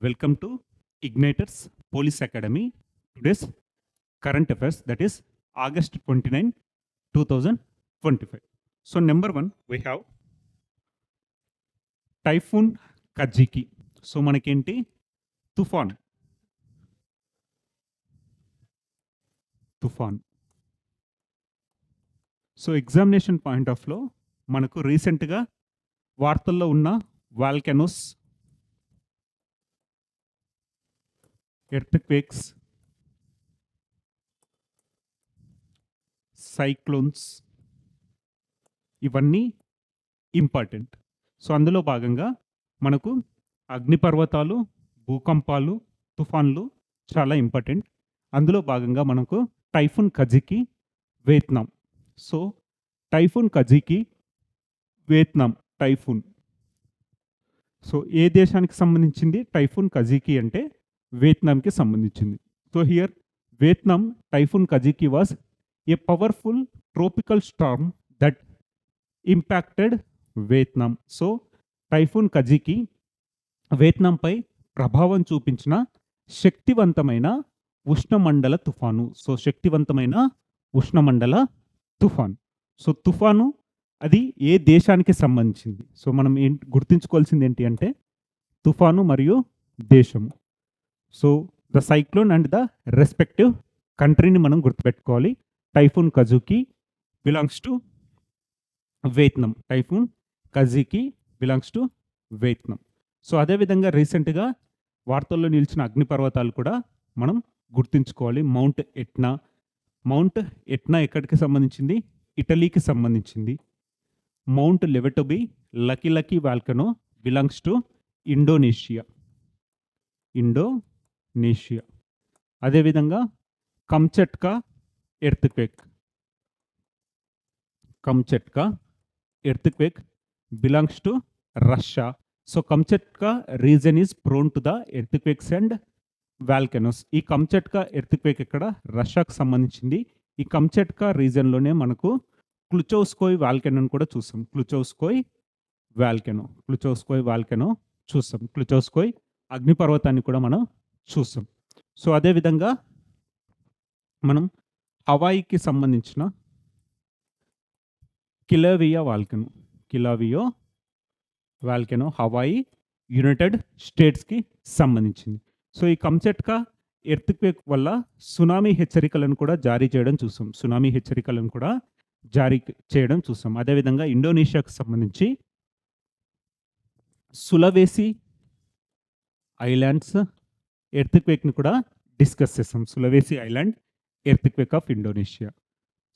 Welcome to Igniters Police Academy. Today's current affairs, that is August 29, 2025. So number one, we have Typhoon Kajiki. So మనకేంటి తుఫాన్ so examination point ఆఫ్లో మనకు రీసెంట్గా వార్తల్లో ఉన్న volcanoes, earthquakes, cyclones ఇవన్నీ important. So అందులో భాగంగా మనకు అగ్నిపర్వతాలు, భూకంపాలు, తుఫాన్లు చాలా ఇంపార్టెంట్. అందులో భాగంగా మనకు typhoon Kajiki Vietnam. So typhoon Kajiki Vietnam typhoon. So ఏ దేశానికి సంబంధించింది టైఫూన్ కజికి అంటే వియత్నాంకి సంబంధించింది. So here Vietnam typhoon Kajiki was a powerful tropical storm that impacted Vietnam. So typhoon Kajiki వియత్నాంపై ప్రభావం చూపించిన శక్తివంతమైన ఉష్ణమండల తుఫాను. సో శక్తివంతమైన ఉష్ణమండల తుఫాను. సో తుఫాను అది ఏ దేశానికి సంబంధించింది? సో మనం గుర్తుంచుకోవాల్సింది ఏంటి అంటే తుఫాను మరియు దేశము. So the cyclone and the respective కంట్రీని మనం గుర్తుపెట్టుకోవాలి. Typhoon Kajiki belongs to Vietnam. Typhoon Kajiki belongs to Vietnam. So అదేవిధంగా రీసెంట్గా వార్తల్లో నిలిచిన అగ్నిపర్వతాలు కూడా మనం గుర్తుంచుకోవాలి. మౌంట్ ఎట్నా ఎక్కడికి సంబంధించింది? ఇటలీకి సంబంధించింది. Mount Lewotobi Laki volcano belongs to Indonesia. అదేవిధంగా Kamchatka earthquake belongs to Russia. So Kamchatka region is prone to the earthquakes and volcanoes. ఈ కంచట్కా ఎర్త్క్వేక్ ఇక్కడ రష్యాకు సంబంధించింది. ఈ కంచట్కా రీజన్లోనే మనకు క్లుచౌస్కోయ్ వాల్కెనోని కూడా చూసాం. క్లుచౌస్కోయ్ వాల్కెనో చూసాం. క్లుచౌస్కోయ్ అగ్నిపర్వతాన్ని కూడా మనం చూసాం. సో అదేవిధంగా మనం హవాయికి సంబంధించిన కిలావియో వాల్కెనో హవాయి యునైటెడ్ స్టేట్స్కి సంబంధించింది. సో ఈ కంచట్కా ఎర్త్క్వేక్ వల్ల సునామీ హెచ్చరికలను కూడా జారీ చేయడం చూసాం. అదేవిధంగా ఇండోనేషియాకు సంబంధించి సులవేసి ఐలాండ్స్ ఎర్త్క్వేక్ని కూడా డిస్కస్ చేస్తాం. Sulawesi island earthquake of Indonesia.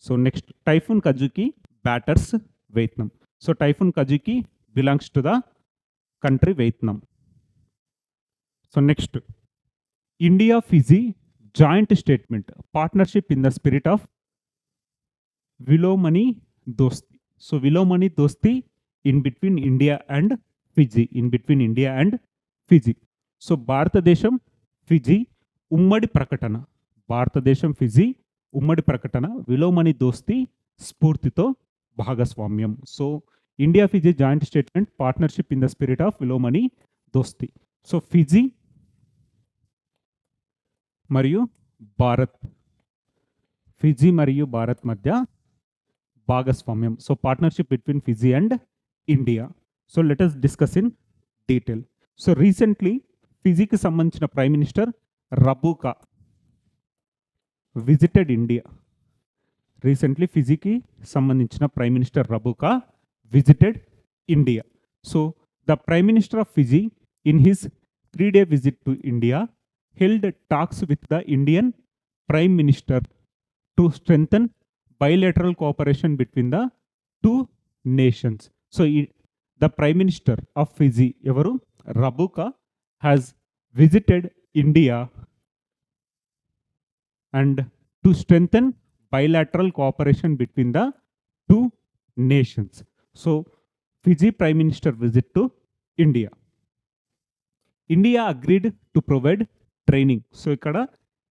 So next typhoon Kajiki batters Vietnam. So typhoon Kajiki belongs to the country Vietnam. So next India Fiji joint statement partnership in the spirit of విలోమణి దోస్తి. So విలోమణి Dosti in between India and Fiji. So భారతదేశం Fiji ఉమ్మడి ప్రకటన విలోమణి దోస్తి స్ఫూర్తితో భాగస్వామ్యం. So India Fiji joint statement partnership in the spirit of విలోమణి దోస్తి. So Fiji మరియు భారత్ మధ్య భాగస్వామ్యం. So partnership between Fiji and India. So let us discuss in detail. So recently ఫిజీకి సంబంధించిన prime minister Rabuka visited India. So the prime minister of Fiji in his 3-day visit to India held talks with the Indian Prime Minister to strengthen bilateral cooperation between the two nations. So the Prime Minister of Fiji, evaru Rabuka, has visited India and to strengthen bilateral cooperation between the two nations. So Fiji Prime Minister visit to India. India agreed to provide training. So ikkada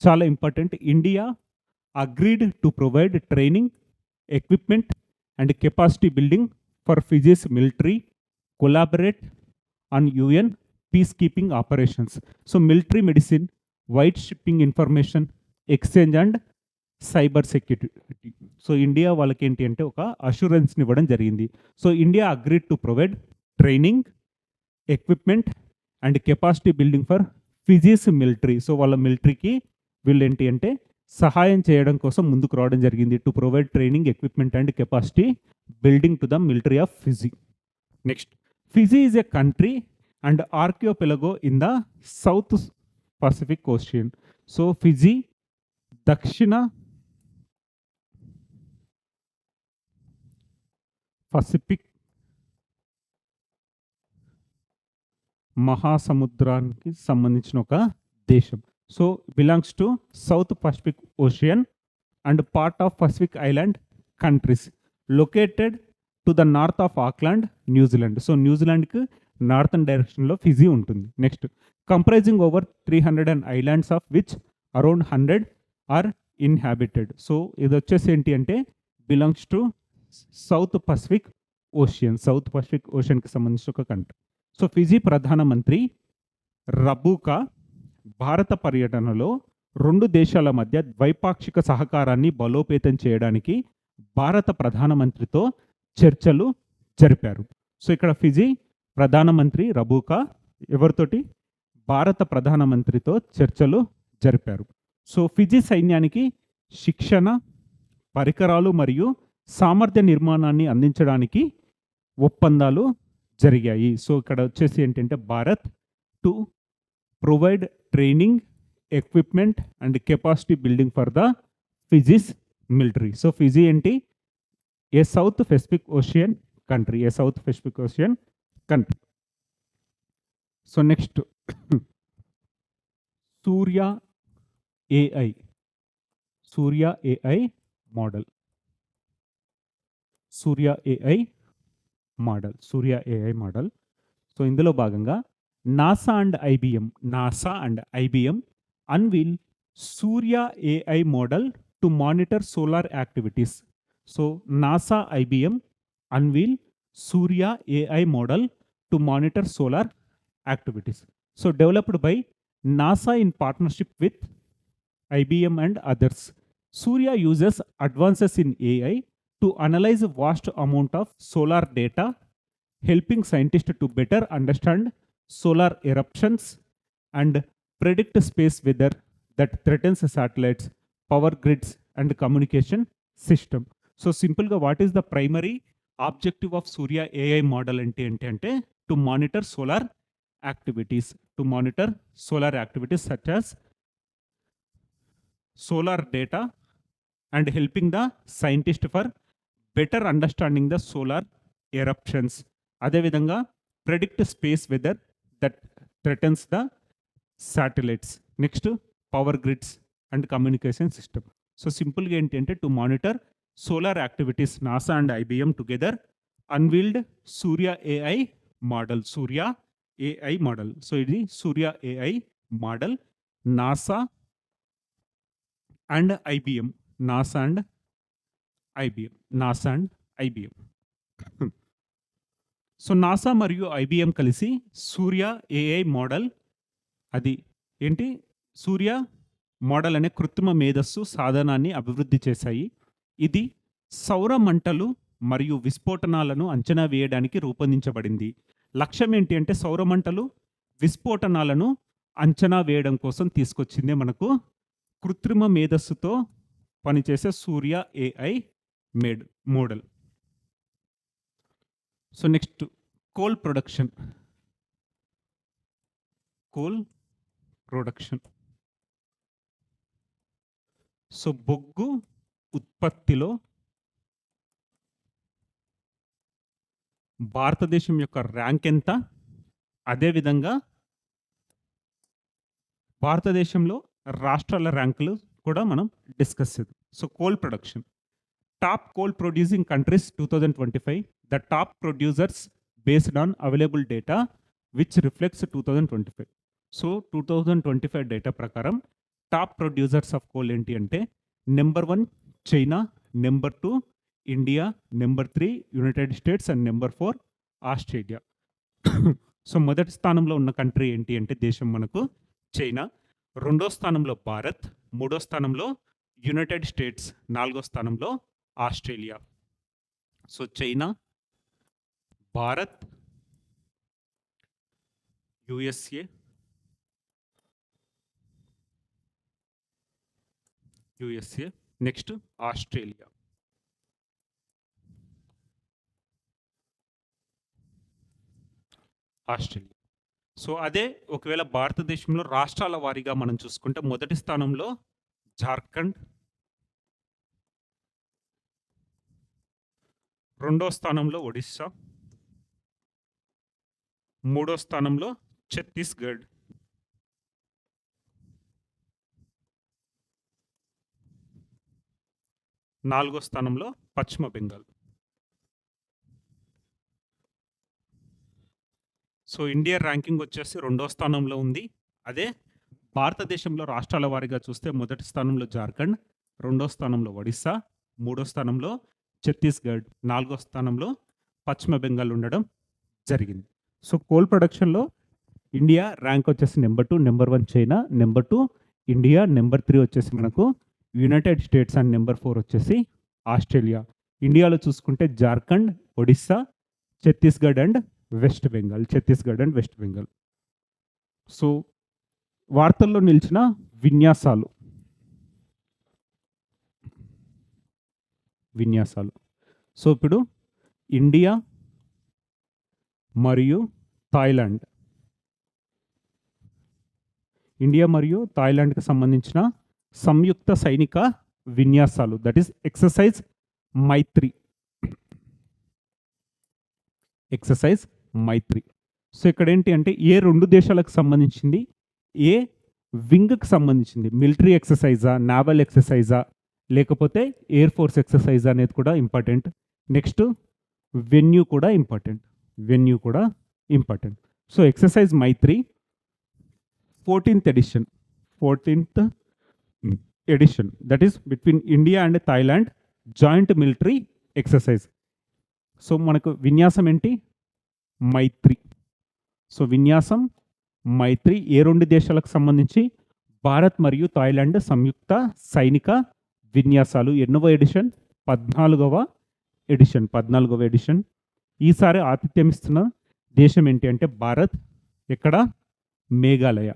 చాలా important. India agreed to provide training, equipment and capacity building for Fiji's military, collaborate on UN peace keeping operations. So military medicine, white shipping information exchange and cyber security. So India వాళ్ళకి ఏంటి అంటే ఒక అష్యూరెన్స్ని ఇవ్వడం జరిగింది. So India agreed to provide training, equipment and capacity building for Fiji's military. So వాళ్ళ మిలిటరీకి వీళ్ళు ఏంటి అంటే సహాయం చేయడం కోసం ముందుకు రావడం జరిగింది. To provide training, equipment and capacity building to the military of Fiji. Next, Fiji is a country and archipelago in the South Pacific Ocean. So Fiji దక్షిణ పసిఫిక్ మహాసముద్రానికి సంబంధించిన ఒక దేశం. So belongs to South Pacific Ocean and part of Pacific island countries located to the north of Auckland, New Zealand. So న్యూజిలాండ్కి northern డైరెక్షన్లో Fiji ఉంటుంది. Next, comprising over 300 islands of which around 100 are inhabited. So ఇది వచ్చేసి ఏంటి అంటే belongs to South Pacific Ocean, South Pacific ఓషియన్కి సంబంధించిన ఒక కంట్రీ. సో ఫిజీ ప్రధానమంత్రి రబూకా భారత పర్యటనలో రెండు దేశాల మధ్య ద్వైపాక్షిక సహకారాన్ని బలోపేతం చేయడానికి భారత ప్రధానమంత్రితో చర్చలు జరిపారు. సో ఇక్కడ ఫిజీ ప్రధానమంత్రి రబూకా ఎవరితోటి? భారత ప్రధానమంత్రితో చర్చలు జరిపారు. సో ఫిజీ సైన్యానికి శిక్షణ, పరికరాలు మరియు సామర్థ్య నిర్మాణాన్ని అందించడానికి ఒప్పందాలు జరిగాయి. సో ఇక్కడ వచ్చేసి ఏంటంటే Bharat to provide training, equipment and capacity building for the Fiji's military. So Fiji ఏంటి? A South Pacific Ocean country, a South Pacific Ocean country. So next, Surya AI, Surya AI model, Surya AI model, Surya AI model. So ఇందులో భాగంగా NASA and IBM unveil Surya AI model to monitor solar activities. So NASA IBM unveil Surya AI model to monitor solar activities. So developed by NASA in partnership with IBM and others. Surya uses advances in AI to analyze a vast amount of solar data, helping scientists to better understand solar eruptions and predict space weather that threatens satellites, power grids and communication system. So simple ga, what is the primary objective of Surya AI model ante to monitor solar activities, such as solar data and helping the scientist for better understanding the solar eruptions. అదేవిధంగా predict space weather that threatens the satellites. Next, power grids and communication system. So సింపుల్గా ఏంటంటే to monitor solar activities NASA and IBM together unveiled Surya AI model, Surya AI model. So ఇది Surya AI model NASA and IBM, NASA and IBM. So NASA మరియు IBM కలిసి సూర్య AI model, అది ఏంటి సూర్య model అనే కృత్రిమ మేధస్సు సాధనాన్ని అభివృద్ధి చేశాయి. ఇది సౌర మంటలు మరియు విస్ఫోటనాలను అంచనా వేయడానికి రూపొందించబడింది. లక్ష్యం ఏంటి అంటే సౌర మంటలు, విస్ఫోటనాలను అంచనా వేయడం కోసం తీసుకొచ్చిందే మనకు కృత్రిమ మేధస్సుతో పనిచేసే Surya AI model. So next, coal production. So బొగ్గు ఉత్పత్తిలో భారతదేశం యొక్క ర్యాంక్ ఎంత, అదేవిధంగా భారతదేశంలో రాష్ట్రాల ర్యాంకులు కూడా మనం డిస్కస్ చేద్దాం. So coal production, top coal producing countries 2025, the top producers based on available data which reflects 2025. So 2025 data ప్రకారం టాప్ ప్రొడ్యూసర్స్ ఆఫ్ కోల్ ఏంటి అంటే number 1 China, number 2 India, number 3 United states and number 4 Australia. So మొదటి స్థానంలో ఉన్న country ఏంటి అంటే దేశం మనకు చైనా, రెండో స్థానంలో భారత్, మూడో స్థానంలో యునైటెడ్ స్టేట్స్, నాలుగో స్థానంలో Australia. So China, Bharat, USA, next Australia. So అదే ఒకవేళ భారతదేశంలో రాష్ట్రాల వారీగా మనం చూసుకుంటే మొదటి స్థానంలో జార్ఖండ్, రెండో స్థానంలో ఒడిస్సా, మూడో స్థానంలో ఛత్తీస్గఢ్, నాలుగో స్థానంలో పశ్చిమ బెంగాల్. సో ఇండియా ర్యాంకింగ్ వచ్చేసి రెండో స్థానంలో ఉంది. అదే భారతదేశంలో రాష్ట్రాల వారీగా చూస్తే మొదటి స్థానంలో జార్ఖండ్, రెండో స్థానంలో ఒడిస్సా, మూడో స్థానంలో ఛత్తీస్గఢ్, నాలుగో స్థానంలో పశ్చిమ బెంగాల్ ఉండడం జరిగింది. సో కోల్ ప్రొడక్షన్లో ఇండియా ర్యాంక్ వచ్చేసి number 2, number 1 China, number 2 India, number 3 వచ్చేసి మనకు యునైటెడ్ స్టేట్స్ అండ్ నెంబర్ 4 వచ్చేసి ఆస్ట్రేలియా. ఇండియాలో చూసుకుంటే Jharkhand, Odisha, Chhattisgarh and west Bengal. So వార్తల్లో నిలిచిన విన్యాసాలు. సో ఇప్పుడు ఇండియా మరియు థాయిలాండ్కి సంబంధించిన సంయుక్త సైనిక విన్యాసాలు, దట్ ఈస్ ఎక్సర్సైజ్ మైత్రి. సో ఇక్కడ ఏంటి అంటే ఏ రెండు దేశాలకు సంబంధించింది, ఏ వింగ్కి సంబంధించింది, మిలిటరీ ఎక్సర్సైజా, నావల్ ఎక్సర్సైజా, లేకపోతే ఎయిర్ ఫోర్స్ ఎక్సర్సైజ్ అనేది కూడా ఇంపార్టెంట్. నెక్స్ట్ వెన్యూ కూడా important. So exercise Maitri 14th edition, that is between India and Thailand joint military exercise. So మనకు విన్యాసం ఏంటి, మైత్రి. సో విన్యాసం మైత్రి ఏ రెండు దేశాలకు సంబంధించి, భారత్ మరియు థాయిలాండ్ సంయుక్త సైనిక విన్యాసాలు. ఎన్నవ ఎడిషన్, 14వ ఎడిషన్. ఈసారి ఆతిథ్యం ఇస్తున్న దేశం ఏంటి అంటే భారత్. ఎక్కడ, Meghalaya.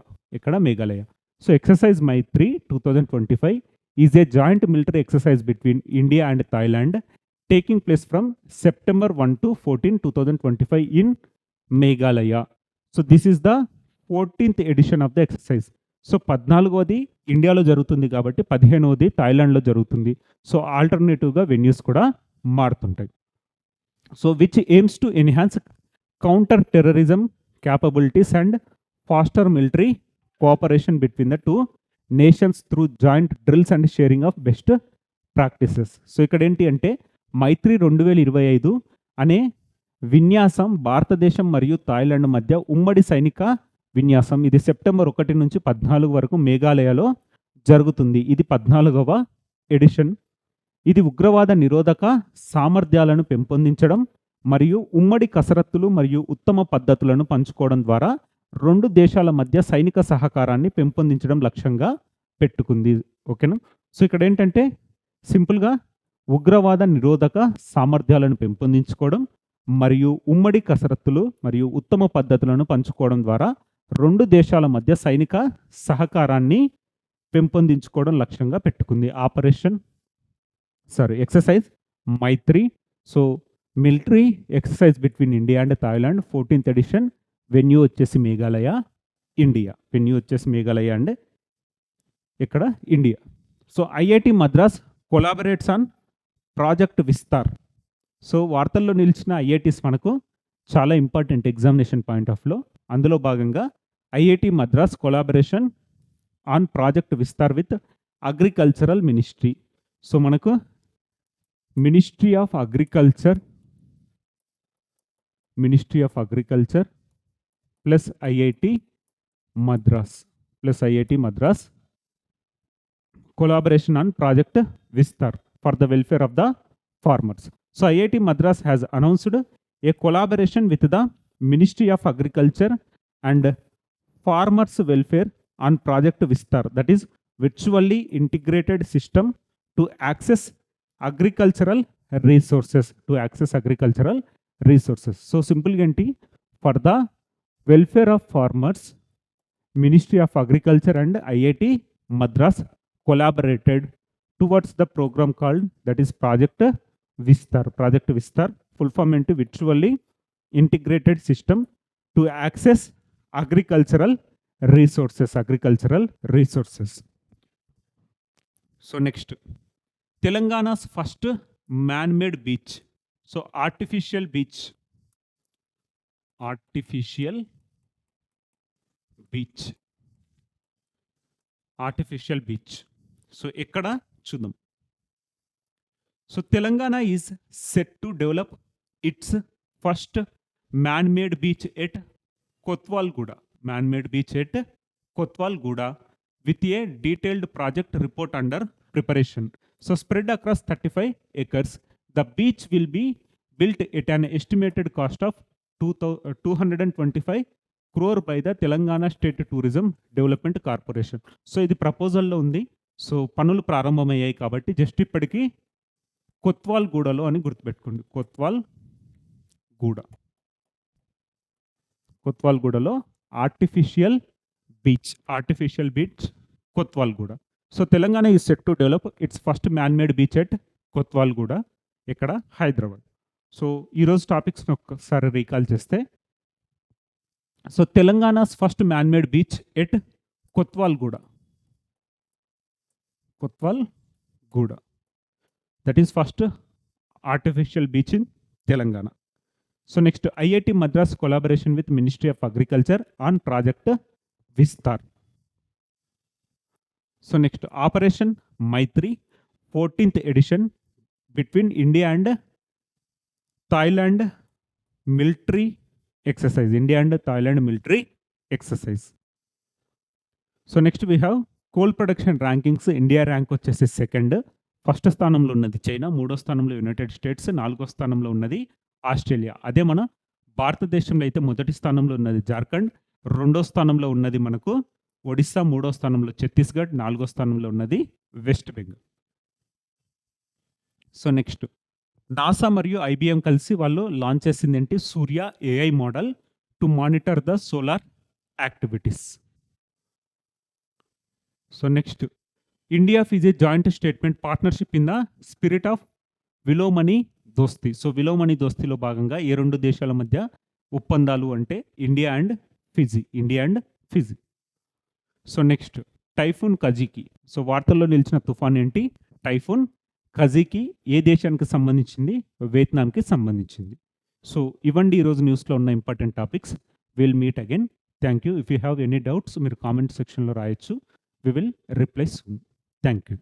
So exercise Maitri 2025 is a joint military exercise between India and Thailand taking place from September 1 to 14, 2025 in Meghalaya. So this is the 14th edition of the exercise. So 14వది ఇండియాలో జరుగుతుంది కాబట్టి 15వది థాయిలాండ్లో జరుగుతుంది. సో ఆల్టర్నేటివ్గా వెన్యూస్ కూడా మారుతుంటాయి. So which aims to enhance counter terrorism capabilities and foster military cooperation between the two nations through joint drills and sharing of best practices. So ఇక్కడ ఏంటి అంటే మైత్రి 2025 అనే విన్యాసం భారతదేశం మరియు థాయిలాండ్ మధ్య ఉమ్మడి సైనిక విన్యాసం. ఇది సెప్టెంబర్ 1 నుంచి 14 వరకు మేఘాలయలో జరుగుతుంది. ఇది 14వ ఎడిషన్. ఇది ఉగ్రవాద నిరోధక సామర్థ్యాలను పెంపొందించడం మరియు ఉమ్మడి కసరత్తులు మరియు ఉత్తమ పద్ధతులను పంచుకోవడం ద్వారా రెండు దేశాల మధ్య సైనిక సహకారాన్ని పెంపొందించడం లక్ష్యంగా పెట్టుకుంది. ఓకేనా. సో ఇక్కడ ఏంటంటే సింపుల్గా ఉగ్రవాద నిరోధక సామర్థ్యాలను పెంపొందించుకోవడం మరియు ఉమ్మడి కసరత్తులు మరియు ఉత్తమ పద్ధతులను పంచుకోవడం ద్వారా రెండు దేశాల మధ్య సైనిక సహకారాన్ని పెంపొందించుకోవడం లక్ష్యంగా పెట్టుకుంది exercise Maitri. So military exercise between India and Thailand 14th edition. Venue వచ్చేసి మేఘాలయ, ఇండియా. అండ్ ఇక్కడ India. So IIT Madras collaborates on project Vistaar. So వార్తల్లో నిలిచిన ఐఐటీస్ మనకు చాలా ఇంపార్టెంట్ ఎగ్జామినేషన్ పాయింట్ ఆఫ్ లో. అందులో భాగంగా IIT Madras collaboration on project Vistaar with agricultural ministry. So మనకు ministry of agriculture plus IIT Madras collaboration on project Vistar for the welfare of the farmers. So IIT Madras has announced a collaboration with the Ministry of Agriculture and Farmers Welfare on Project Vistar, that is virtually integrated system to access agricultural resources. So simple ganti, for the welfare of farmers, Ministry of Agriculture and IIT Madras collaborated towards the program called, that is Project Vistar, full form into virtually integrated system to access agricultural resources. So next, Telangana's first man-made beach. So artificial beach. So ekkada chudam. So Telangana is set to develop its first man-made beach at Kotwal Guda. With a detailed project report under preparation. So spread across 35 acres. The beach will be built at an estimated cost of 225 crore by the Telangana State Tourism Development Corporation. So ఇది ప్రపోజల్లో ఉంది. So పనులు ప్రారంభమయ్యాయి కాబట్టి just ఇప్పటికీ కొత్వాల్ గూడలో అని గుర్తుపెట్టుకోండి. కొత్వాల్ గూడలో artificial beach Kotwalguda. So Telangana is set to develop its first man made beach at Kotwalguda, ఇక్కడ హైదరాబాద్. సో ఈరోజు టాపిక్స్ని ఒక్కసారి రీకాల్ చేస్తే, so Telangana's first man made beach at Kotwalguda, that is first artificial beach in Telangana. So next, IIT Madras collaboration with Ministry of Agriculture on Project Vistar. So next, Operation Maitri 14th edition between India and Thailand military exercise. So next we have coal production rankings. India rank వచ్చేసి second. First స్థానంలో ఉన్నది China, మూడో స్థానంలో United states, నాలుగో స్థానంలో ఉన్నది Australia. అదే మన భారతదేశంలో అయితే మొదటి స్థానంలో ఉన్నది జార్ఖండ్, రెండో స్థానంలో ఉన్నది మనకు ఒడిస్సా, మూడో స్థానంలో ఛత్తీస్గఢ్, నాలుగో స్థానంలో ఉన్నది West Bengal. So next, NASA మరియు IBM కలిసి వాళ్ళు లాంచ్ చేసింది ఏంటి, Surya AI model to monitor the solar activities. So next, India is a joint statement partnership in the spirit of విలోమణి దోస్తి. సో విలోమణి దోస్తిలో భాగంగా ఏ రెండు దేశాల మధ్య ఒప్పందాలు అంటే India and Fiji. So next, typhoon Kajiki. So వార్తల్లో నిలిచిన తుఫాన్ ఏంటి, టైఫూన్ కజికి. ఏ దేశానికి సంబంధించింది, వియత్నాంకి సంబంధించింది. సో ఇవ్వండి ఈరోజు న్యూస్లో ఉన్న important topics. Will meet again. Thank you. If you have any doubts మీరు కామెంట్ సెక్షన్లో రాయొచ్చు. We will reply soon. Thank you.